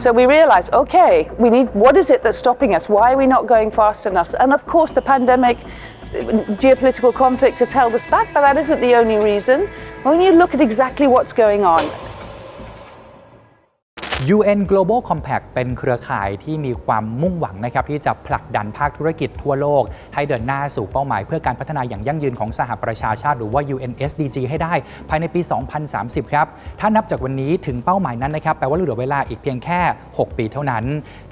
So we realized, okay, what is it that's stopping us? Why are we not going fast enough? And of course, the pandemic, geopolitical conflict has held us back, but that isn't the only reason. When you look at exactly what's going on, UN Global Compact เป็นเครือข่ายที่มีความมุ่งหวังนะครับที่จะผลักดันภาคธุรกิจทั่วโลกให้เดินหน้าสู่เป้าหมายเพื่อการพัฒนาอย่างยั่งยืนของสหประชาชาติหรือว่า UNSDG ให้ได้ภายในปี 2030 ครับถ้านับจากวันนี้ถึงเป้าหมายนั้นนะครับแปลว่าเหลือเวลาอีกเพียงแค่ 6 ปีเท่านั้น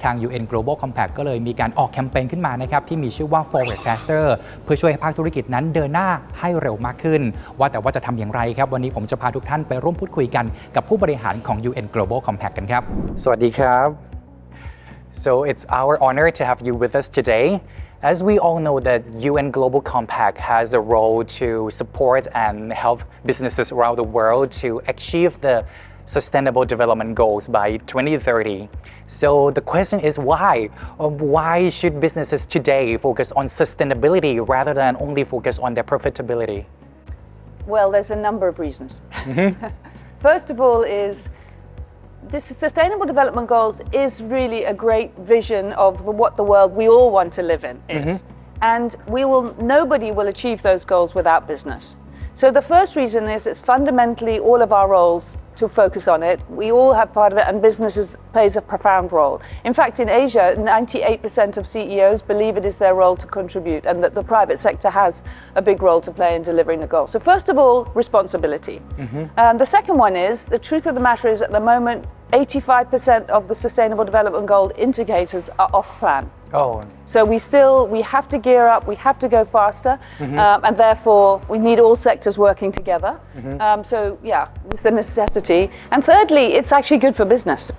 ทาง UN Global Compact ก็เลยมีการออกแคมเปญขึ้นมานะครับที่มีชื่อว่า Forward Faster เพื่อช่วยให้ภาคธุรกิจนั้นเดินหน้าให้เร็วมากขึ้นว่าจะทำอย่างไรครับวันนี้ผมจะพาทุกท่านไปร่วมพูดคุยกันกับผู้บริหารของ UN Global Compact กันครับสวัสดีครับ So it's our honor to have you with us today. As we all know that UN Global Compact has a role to support and help businesses around the world to achieve the Sustainable Development Goals by 2030. So the question is why? Why should businesses today focus on sustainability rather than only focus on their profitability? Well, there's a number of reasons. First of all is this Sustainable Development Goals is really a great vision of what the world we all want to live in is. And nobody will achieve those goals without business. So the first reason is it's fundamentally all of our roles to focus on it. We all have part of it, and businesses plays a profound role. In fact, in Asia, 98% of CEOs believe it is their role to contribute, and that the private sector has a big role to play in delivering the goal. So first of all, responsibility. The second one is, the truth of the matter is at the moment, 85% of the Sustainable Development Goal indicators are off plan. So we have to gear up, we have to go faster, and therefore we need all sectors working together. So yeah, it's a necessity. And thirdly, it's actually good for business.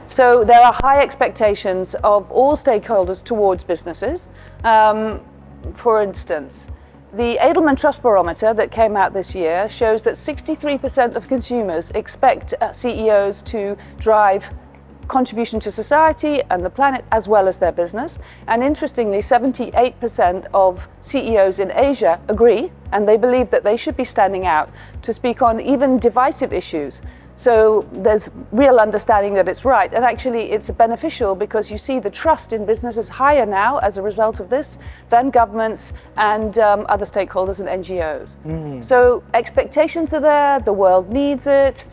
So there are high expectations of all stakeholders towards businesses. For instance, the Edelman Trust Barometer that came out this year shows that 63% of consumers expect CEOs to drive contribution to society and the planet as well as their business. And interestingly, 78% of CEOs in Asia agree, and they believe that they should be standing out to speak on even divisive issues. So there's real understanding that it's right, and actually it's beneficial because you see the trust in businesses higher now as a result of this than governments and other stakeholders and NGOs. So expectations are there, the world needs it,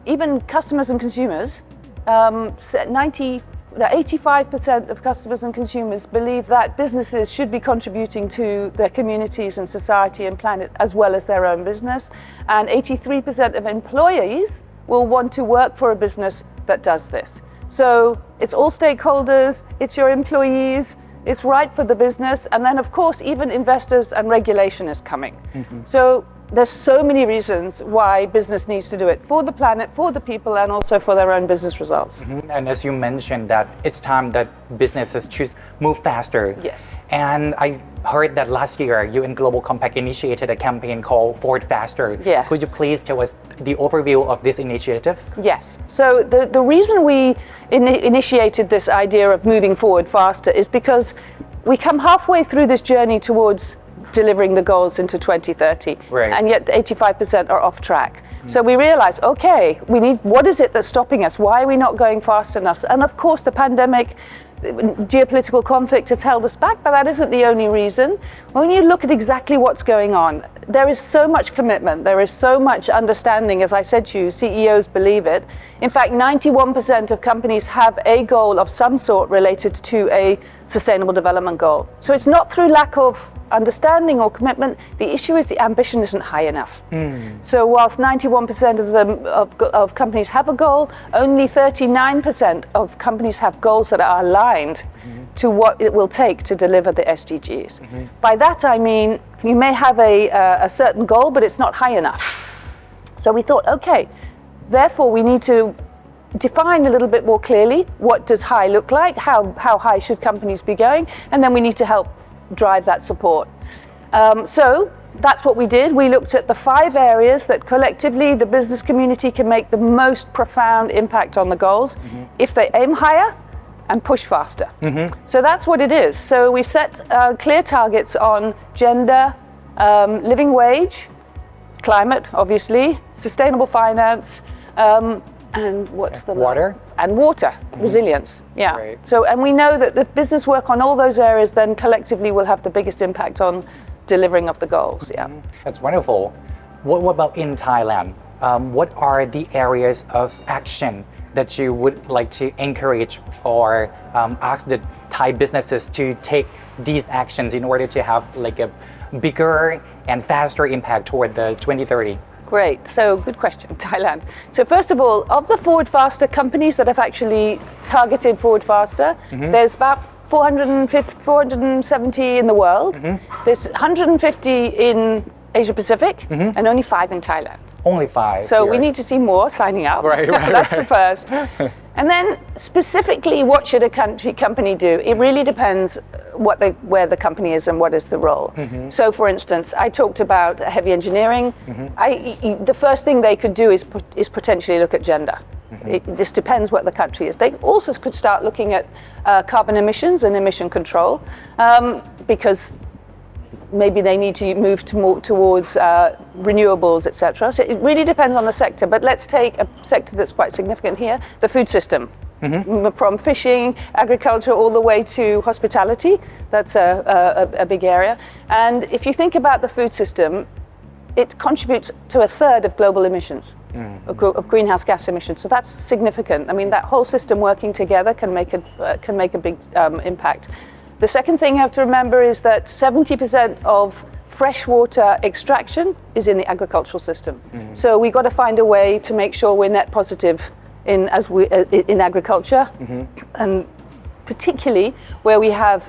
even customers and consumers. 85% of customers and consumers believe that businesses should be contributing to their communities and society and planet as well as their own business. And 83% of employees will want to work for a business that does this. So it's all stakeholders, it's your employees, it's right for the business, and then of course even investors and regulation is coming. So there's so many reasons why business needs to do it for the planet, for the people, and also for their own business results. And as you mentioned that it's time that businesses should move faster. Yes. And I heard that last year UN Global Compact initiated a campaign called Forward Faster. Yes. Could you please tell us the overview of this initiative? Yes. So the reason we initiated this idea of moving forward faster is because we come halfway through this journey towards delivering the goals into 2030, and yet 85% are off track. So we realized, okay, what is it that's stopping us? Why are we not going fast enough? And of course, the pandemic, geopolitical conflict has held us back, but that isn't the only reason. When you look at exactly what's going on, there is so much commitment, there is so much understanding. As I said to you, CEOs believe it. In fact, 91% of companies have a goal of some sort related to a Sustainable Development Goal. So it's not through lack of understanding or commitment. The issue is the ambition isn't high enough. So whilst 91% of companies have a goal, only 39% of companies have goals that are aligned to what it will take to deliver the SDGs. By that I mean you may have a certain goal, but it's not high enough. So we thought, okay, therefore we need to define a little bit more clearly what does high look like, how high should companies be going, and then we need to help drive that support. So that's what we did. We looked at the 5 areas that collectively the business community can make the most profound impact on the goals if they aim higher and push faster. So that's what it is. So we've set clear targets on gender, living wage, climate, obviously, sustainable finance, and what's the water? and water resilience. Yeah. Right. So, and we know that the business work on all those areas then collectively will have the biggest impact on delivering of the goals. Yeah. That's wonderful. What about in Thailand? What are the areas of action that you would like to encourage or ask the Thai businesses to take these actions in order to have like a bigger and faster impact toward the 2030? Great. So, good question, Thailand. So, first of all, of the Forward Faster companies that have actually targeted Forward Faster, there's about 470 in the world. There's 150 in Asia Pacific and only 5 in Thailand. Only 5. So we need to see more signing up. Right, That's the first. And then specifically, what should a company do? It really depends where the company is and what is the role. So, for instance, I talked about heavy engineering. The first thing they could do is potentially look at gender. It just depends what the country is. They also could start looking at carbon emissions and emission control because maybe they need to move towards renewables, etc. So it really depends on the sector. But let's take a sector that's quite significant here, the food system. From fishing, agriculture, all the way to hospitality. That's a big area. And if you think about the food system, it contributes to a third of global emissions, of greenhouse gas emissions. So that's significant. I mean, that whole system working together can make a big impact. The second thing you have to remember is that 70% of freshwater extraction is in the agricultural system. So we've got to find a way to make sure we're net positive in agriculture, and particularly where we have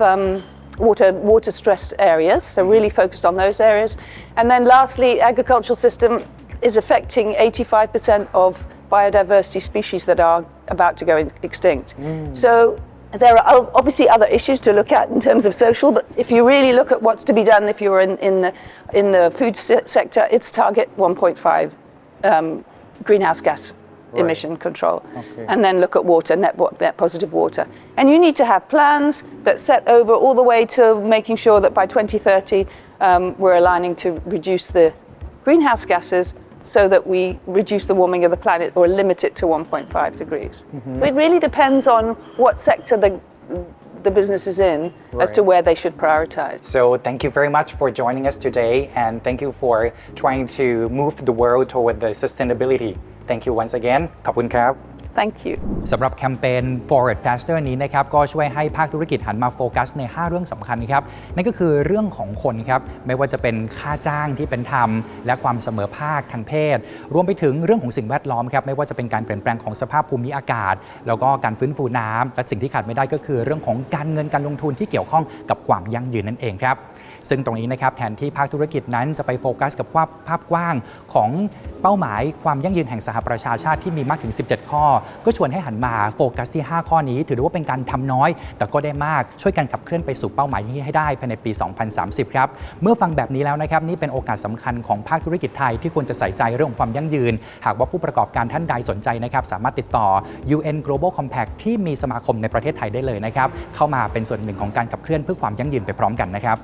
water stressed areas, so really focused on those areas. And then lastly, agricultural system is affecting 85% of biodiversity species that are about to go extinct. So there are obviously other issues to look at in terms of social, but if you really look at what's to be done if you're in the food sector, it's target 1.5 greenhouse gas emission control, and then look at water, net positive water. And you need to have plans that set over all the way to making sure that by 2030 we're aligning to reduce the greenhouse gases so that we reduce the warming of the planet or limit it to 1.5 degrees. But it really depends on what sector the business is in as to where they should prioritize. So thank you very much for joining us today, and thank you for trying to move the world toward the sustainability. Thank you once again. ขอบคุณครับ Thank you. สำหรับแคมเปญ Forward Faster นี้นะครับก็ช่วยให้ภาคธุรกิจหันมาโฟกัสใน 5 เรื่องสำคัญครับนั่นก็คือเรื่องของคนครับไม่ว่าจะเป็นค่าจ้างที่เป็นธรรมและความเสมอภาคทางเพศรวมไปถึงเรื่องของสิ่งแวดล้อมครับไม่ว่าจะเป็นการเปลี่ยนแปลงของสภาพภูมิอากาศแล้วก็การฟื้นฟูน้ำและสิ่งที่ขาดไม่ได้ก็คือเรื่องของการเงินการลงทุนที่เกี่ยวข้องกับความยั่งยืนนั่นเองครับซึ่งตรงนี้นะครับแทนที่ภาคธุรกิจนั้นจะไปโฟกัสกับภาพกว้างของเป้าหมายความยั่งยืนแห่งสหประชาชาติที่มีมากถึง17ข้อก็ชวนให้หันมาโฟกัสที่5ข้อนี้ถือว่าเป็นการทำน้อยแต่ก็ได้มากช่วยกันขับเคลื่อนไปสู่เป้าหมายนี้ให้ได้ภายในปี 2030 ครับเมื่อฟังแบบนี้แล้วนะครับนี่เป็นโอกาสสำคัญของภาคธุรกิจไทยที่ควรจะใส่ใจเรื่องของความยั่งยืนหากว่าผู้ประกอบการท่านใดสนใจนะครับสามารถติดต่อ UN Global Compact ที่มีสมาคมในประเทศไทยได้เลยนะครับเข้ามาเป็นส่วนหนึ่งของการขับเคลื่อนเพื่อความยั่งยืนไปพร้อมกันนะครับ